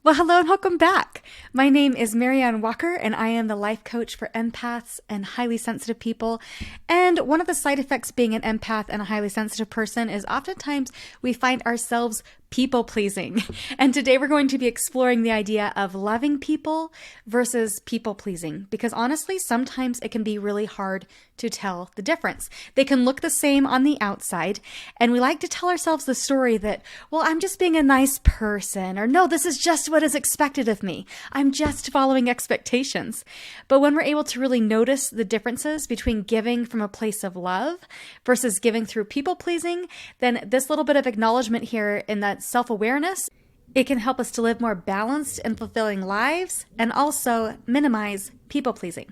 Well, hello and welcome back. My name is Marianne Walker, and I am the life coach for empaths and highly sensitive people. And one of the side effects being an empath and a highly sensitive person is oftentimes we find ourselves people pleasing. And today we're going to be exploring the idea of loving people versus people pleasing, because honestly, sometimes it can be really hard to tell the difference. They can look the same on the outside, and we like to tell ourselves the story that, well, I'm just being a nice person, or no, this is just what is expected of me. I'm just following expectations. But when we're able to really notice the differences between giving from a place of love versus giving through people pleasing, then this little bit of acknowledgement here in that self-awareness, it can help us to live more balanced and fulfilling lives and also minimize people pleasing.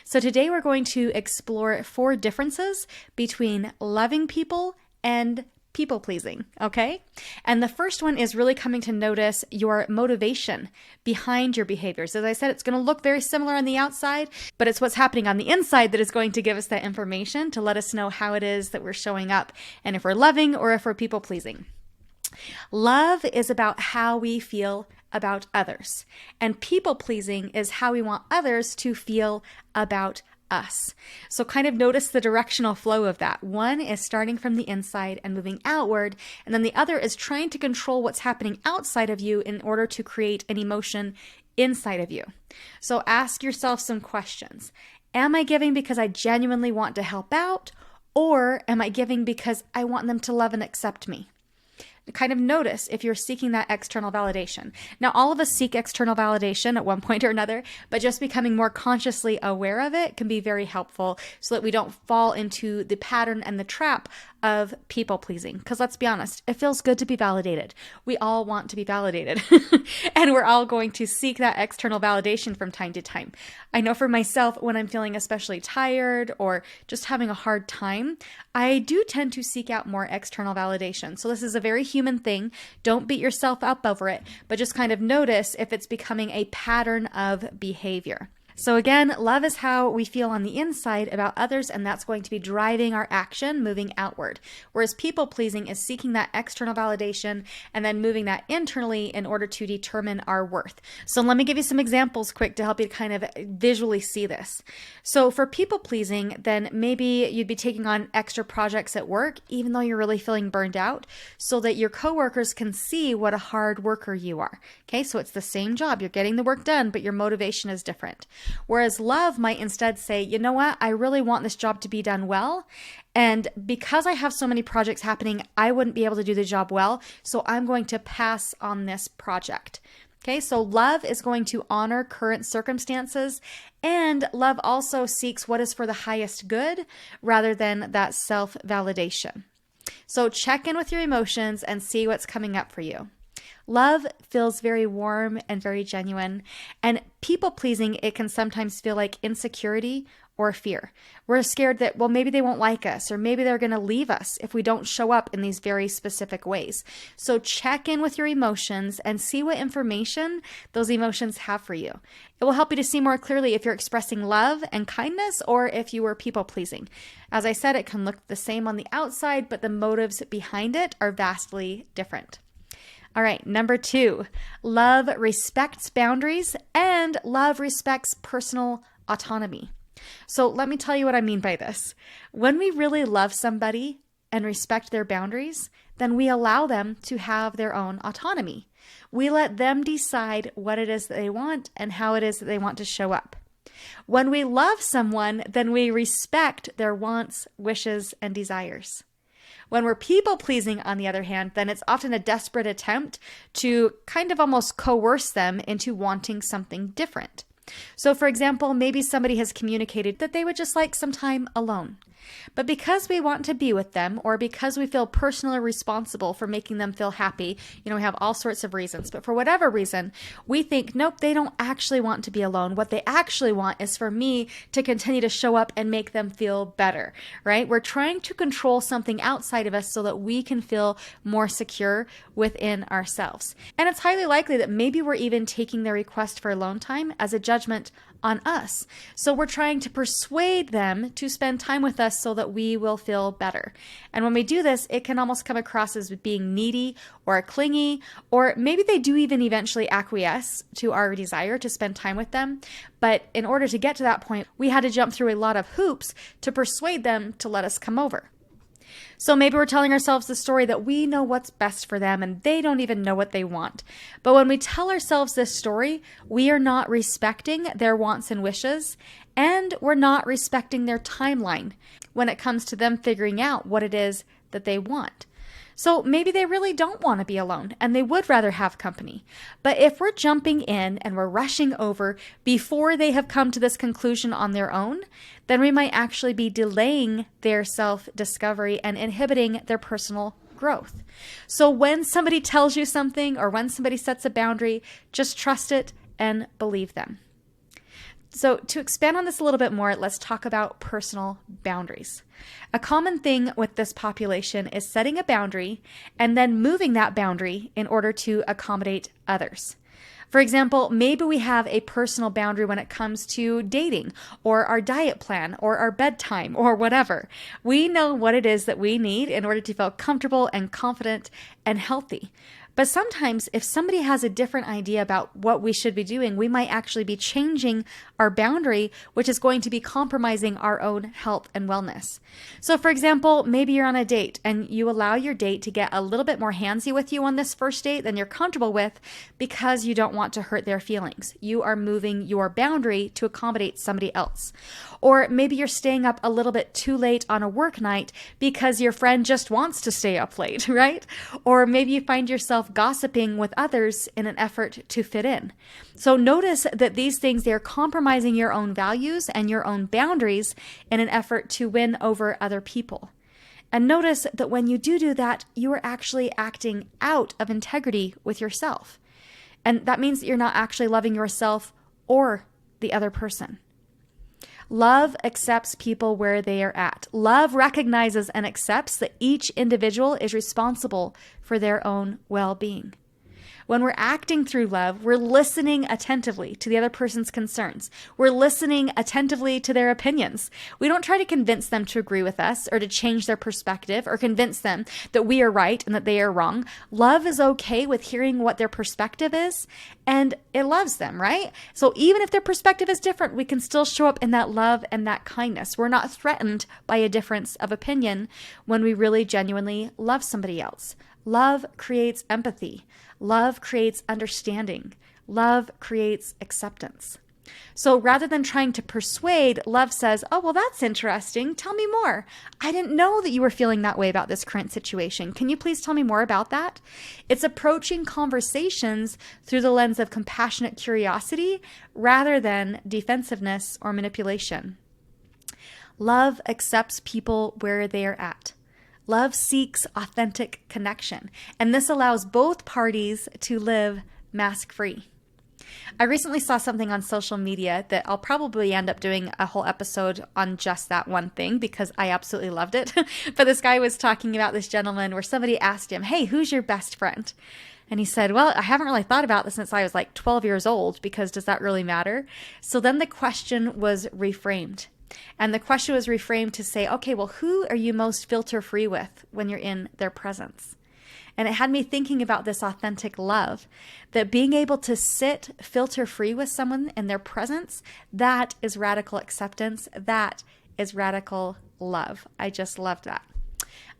So today we're going to explore 4 differences between loving people and people pleasing, okay? And the first one is really coming to notice your motivation behind your behaviors. As I said, it's going to look very similar on the outside, but it's what's happening on the inside that is going to give us that information to let us know how it is that we're showing up and if we're loving or if we're people pleasing. Love is about how we feel about others, and people-pleasing is how we want others to feel about us. So kind of notice the directional flow of that. One is starting from the inside and moving outward, and then the other is trying to control what's happening outside of you in order to create an emotion inside of you. So ask yourself some questions. Am I giving because I genuinely want to help out, or am I giving because I want them to love and accept me? Kind of notice if you're seeking that external validation. Now, all of us seek external validation at one point or another, but just becoming more consciously aware of it can be very helpful so that we don't fall into the pattern and the trap of people pleasing. Because let's be honest, it feels good to be validated. We all want to be validated, and we're all going to seek that external validation from time to time. I know for myself, when I'm feeling especially tired or just having a hard time, I do tend to seek out more external validation. So this is a very human thing. Don't beat yourself up over it, but just kind of notice if it's becoming a pattern of behavior. So again, love is how we feel on the inside about others, and that's going to be driving our action moving outward. Whereas people pleasing is seeking that external validation and then moving that internally in order to determine our worth. So let me give you some examples quick to help you kind of visually see this. So for people pleasing, then maybe you'd be taking on extra projects at work, even though you're really feeling burned out, so that your coworkers can see what a hard worker you are. Okay, so it's the same job. You're getting the work done, but your motivation is different. Whereas love might instead say, you know what, I really want this job to be done well. And because I have so many projects happening, I wouldn't be able to do the job well. So I'm going to pass on this project. Okay, so love is going to honor current circumstances, and love also seeks what is for the highest good rather than that self-validation. So check in with your emotions and see what's coming up for you. Love feels very warm and very genuine, and people-pleasing, it can sometimes feel like insecurity or fear. We're scared that, well, maybe they won't like us, or maybe they're going to leave us if we don't show up in these very specific ways. So check in with your emotions and see what information those emotions have for you. It will help you to see more clearly if you're expressing love and kindness or if you were people-pleasing. As I said, it can look the same on the outside, but the motives behind it are vastly different. All right, number 2, love respects boundaries and love respects personal autonomy. So let me tell you what I mean by this. When we really love somebody and respect their boundaries, then we allow them to have their own autonomy. We let them decide what it is that they want and how it is that they want to show up. When we love someone, then we respect their wants, wishes, and desires. When we're people-pleasing, on the other hand, then it's often a desperate attempt to kind of almost coerce them into wanting something different. So for example, maybe somebody has communicated that they would just like some time alone. But because we want to be with them, or because we feel personally responsible for making them feel happy, we have all sorts of reasons, but for whatever reason, we think, nope, they don't actually want to be alone. What they actually want is for me to continue to show up and make them feel better, right? We're trying to control something outside of us so that we can feel more secure within ourselves. And it's highly likely that maybe we're even taking their request for alone time as a judgment on us. So we're trying to persuade them to spend time with us so that we will feel better. And when we do this, it can almost come across as being needy or clingy, or maybe they do even eventually acquiesce to our desire to spend time with them. But in order to get to that point, we had to jump through a lot of hoops to persuade them to let us come over. So maybe we're telling ourselves the story that we know what's best for them and they don't even know what they want. But when we tell ourselves this story, we are not respecting their wants and wishes, and we're not respecting their timeline when it comes to them figuring out what it is that they want. So maybe they really don't want to be alone and they would rather have company. But if we're jumping in and we're rushing over before they have come to this conclusion on their own, then we might actually be delaying their self-discovery and inhibiting their personal growth. So when somebody tells you something or when somebody sets a boundary, just trust it and believe them. So to expand on this a little bit more, let's talk about personal boundaries. A common thing with this population is setting a boundary and then moving that boundary in order to accommodate others. For example, maybe we have a personal boundary when it comes to dating or our diet plan or our bedtime or whatever. We know what it is that we need in order to feel comfortable and confident and healthy. But sometimes if somebody has a different idea about what we should be doing, we might actually be changing our boundary, which is going to be compromising our own health and wellness. So for example, maybe you're on a date and you allow your date to get a little bit more handsy with you on this first date than you're comfortable with because you don't want to hurt their feelings. You are moving your boundary to accommodate somebody else. Or maybe you're staying up a little bit too late on a work night because your friend just wants to stay up late, right? Or maybe you find yourself gossiping with others in an effort to fit in. So notice that these things, they're compromising your own values and your own boundaries in an effort to win over other people. And notice that when you do that, you are actually acting out of integrity with yourself. And that means that you're not actually loving yourself or the other person. Love accepts people where they are at. Love recognizes and accepts that each individual is responsible for their own well-being. When we're acting through love, we're listening attentively to the other person's concerns. We're listening attentively to their opinions. We don't try to convince them to agree with us or to change their perspective or convince them that we are right and that they are wrong. Love is okay with hearing what their perspective is, and it loves them, right? So even if their perspective is different, we can still show up in that love and that kindness. We're not threatened by a difference of opinion when we really genuinely love somebody else. Love creates empathy. Love creates understanding. Love creates acceptance. So rather than trying to persuade, love says, oh, well, that's interesting. Tell me more. I didn't know that you were feeling that way about this current situation. Can you please tell me more about that? It's approaching conversations through the lens of compassionate curiosity rather than defensiveness or manipulation. Love accepts people where they are at. Love seeks authentic connection, and this allows both parties to live mask-free. I recently saw something on social media that I'll probably end up doing a whole episode on just that one thing because I absolutely loved it. But this guy was talking about this gentleman where somebody asked him, hey, who's your best friend? And he said, well, I haven't really thought about this since I was like 12 years old because does that really matter? So then the question was reframed. And the question was reframed to say, okay, well, who are you most filter-free with when you're in their presence? And it had me thinking about this authentic love, that being able to sit filter-free with someone in their presence, that is radical acceptance. That is radical love. I just love that.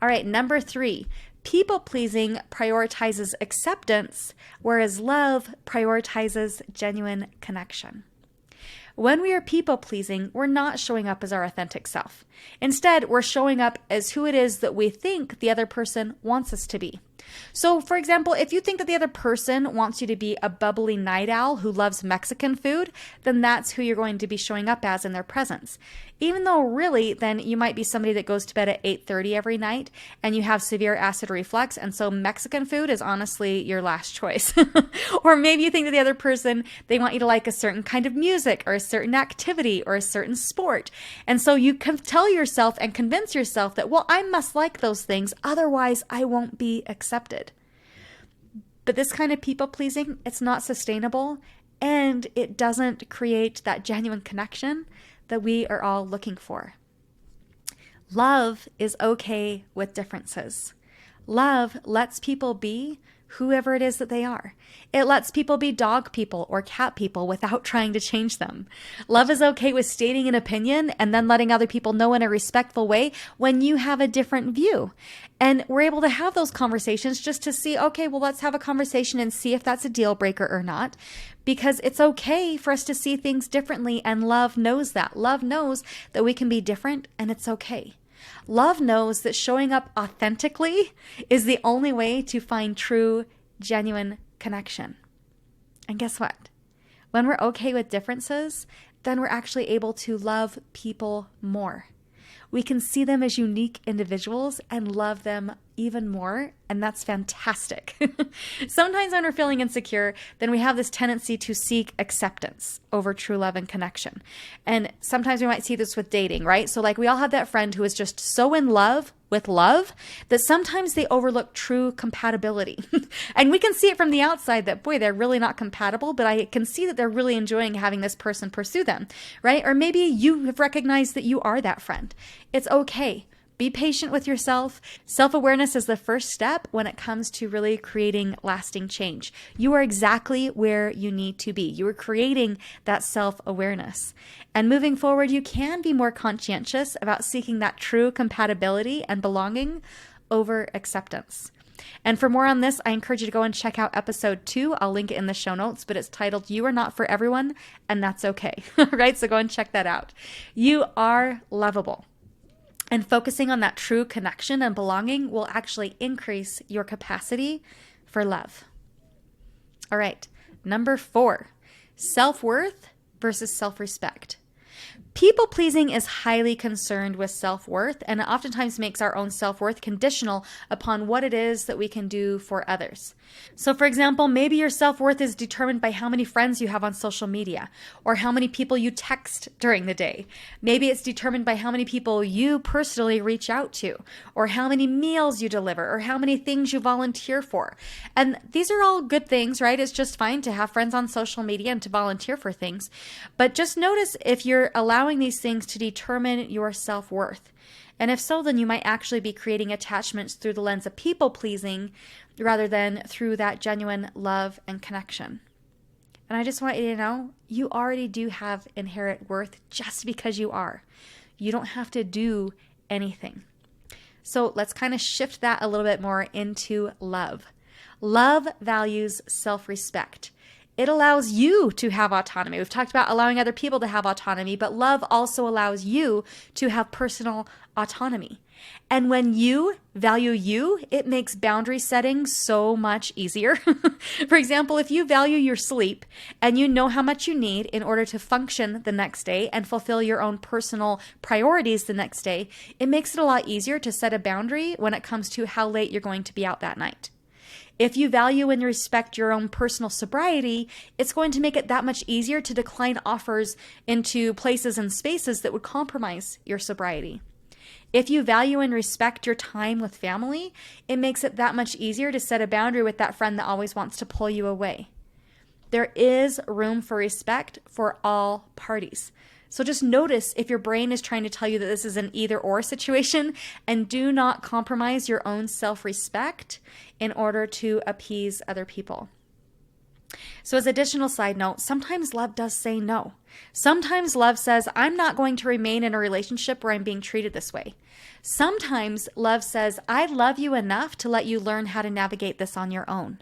All right, number 3, people-pleasing prioritizes acceptance, whereas love prioritizes genuine connection. When we are people-pleasing, we're not showing up as our authentic self. Instead, we're showing up as who it is that we think the other person wants us to be. So, for example, if you think that the other person wants you to be a bubbly night owl who loves Mexican food, then that's who you're going to be showing up as in their presence. Even though really, then you might be somebody that goes to bed at 8:30 every night and you have severe acid reflux, and so Mexican food is honestly your last choice. Or maybe you think that the other person, they want you to like a certain kind of music or a certain activity or a certain sport. And so you can tell yourself and convince yourself that, well, I must like those things, otherwise I won't be accepted. But this kind of people pleasing, it's not sustainable and it doesn't create that genuine connection that we are all looking for. Love is okay with differences. Love lets people be whoever it is that they are. It lets people be dog people or cat people without trying to change them. Love is okay with stating an opinion and then letting other people know in a respectful way when you have a different view. And we're able to have those conversations just to see, okay, well, let's have a conversation and see if that's a deal breaker or not. Because it's okay for us to see things differently, and love knows that. Love knows that we can be different, and it's okay. Love knows that showing up authentically is the only way to find true, genuine connection. And guess what? When we're okay with differences, then we're actually able to love people more. We can see them as unique individuals and love them even more, and that's fantastic. Sometimes when we're feeling insecure, then we have this tendency to seek acceptance over true love and connection. And sometimes we might see this with dating, right? So like we all have that friend who is just so in love with love that sometimes they overlook true compatibility. And we can see it from the outside that, boy, they're really not compatible, but I can see that they're really enjoying having this person pursue them, right? Or maybe you have recognized that you are that friend. It's okay. Be patient with yourself. Self-awareness is the first step when it comes to really creating lasting change. You are exactly where you need to be. You are creating that self-awareness. And moving forward, you can be more conscientious about seeking that true compatibility and belonging over acceptance. And for more on this, I encourage you to go and check out episode 2. I'll link it in the show notes, but it's titled, You Are Not For Everyone, and That's Okay. Right? So go and check that out. You are lovable. And focusing on that true connection and belonging will actually increase your capacity for love. All right, number 4, self-worth versus self-respect. People-pleasing is highly concerned with self-worth, and it oftentimes makes our own self-worth conditional upon what it is that we can do for others. So for example, maybe your self-worth is determined by how many friends you have on social media, or how many people you text during the day. Maybe it's determined by how many people you personally reach out to, or how many meals you deliver, or how many things you volunteer for. And these are all good things, right? It's just fine to have friends on social media and to volunteer for things. But just notice if you're allowing these things to determine your self-worth. And if so, then you might actually be creating attachments through the lens of people-pleasing rather than through that genuine love and connection. And I just want you to know, you already do have inherent worth just because you are. You don't have to do anything. So let's kind of shift that a little bit more into love. Love values self-respect. It allows you to have autonomy. We've talked about allowing other people to have autonomy, but love also allows you to have personal autonomy. And when you value you, it makes boundary setting so much easier. For example, if you value your sleep and you know how much you need in order to function the next day and fulfill your own personal priorities the next day, it makes it a lot easier to set a boundary when it comes to how late you're going to be out that night. If you value and respect your own personal sobriety, it's going to make it that much easier to decline offers into places and spaces that would compromise your sobriety. If you value and respect your time with family, it makes it that much easier to set a boundary with that friend that always wants to pull you away. There is room for respect for all parties. So just notice if your brain is trying to tell you that this is an either-or situation, and do not compromise your own self-respect in order to appease other people. So as additional side note, sometimes love does say no. Sometimes love says, I'm not going to remain in a relationship where I'm being treated this way. Sometimes love says, I love you enough to let you learn how to navigate this on your own.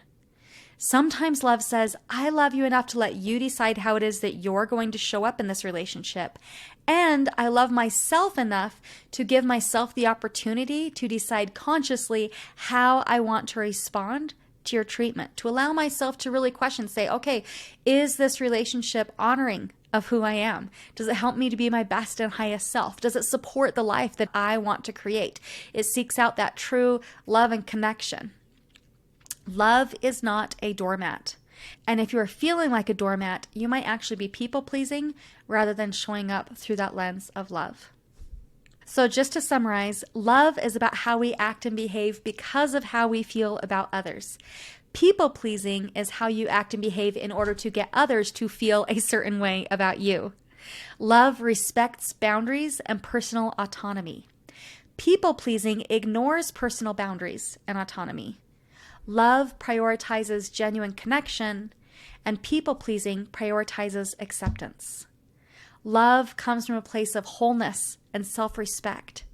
Sometimes love says, I love you enough to let you decide how it is that you're going to show up in this relationship. And I love myself enough to give myself the opportunity to decide consciously how I want to respond to your treatment, to allow myself to really question, say, okay, is this relationship honoring of who I am? Does it help me to be my best and highest self? Does it support the life that I want to create? It seeks out that true love and connection. Love is not a doormat. And if you're feeling like a doormat, you might actually be people-pleasing rather than showing up through that lens of love. So just to summarize, love is about how we act and behave because of how we feel about others. People pleasing is how you act and behave in order to get others to feel a certain way about you. Love respects boundaries and personal autonomy. People pleasing ignores personal boundaries and autonomy. Love prioritizes genuine connection, and people pleasing prioritizes acceptance. Love comes from a place of wholeness and self-respect.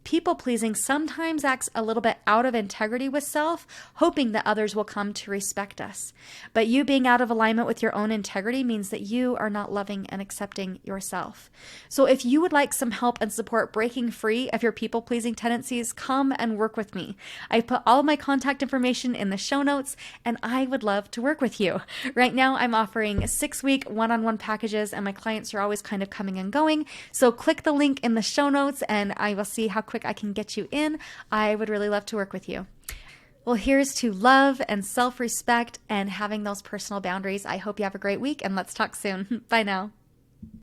People-pleasing sometimes acts a little bit out of integrity with self, hoping that others will come to respect us. But you being out of alignment with your own integrity means that you are not loving and accepting yourself. So if you would like some help and support breaking free of your people-pleasing tendencies, come and work with me. I put all of my contact information in the show notes, and I would love to work with you. Right now, I'm offering 6-week one-on-one packages, and my clients are always kind of coming and going. So click the link in the show notes, and I will see how quick I can get you in. I would really love to work with you. Well, here's to love and self-respect and having those personal boundaries. I hope you have a great week, and let's talk soon. Bye now.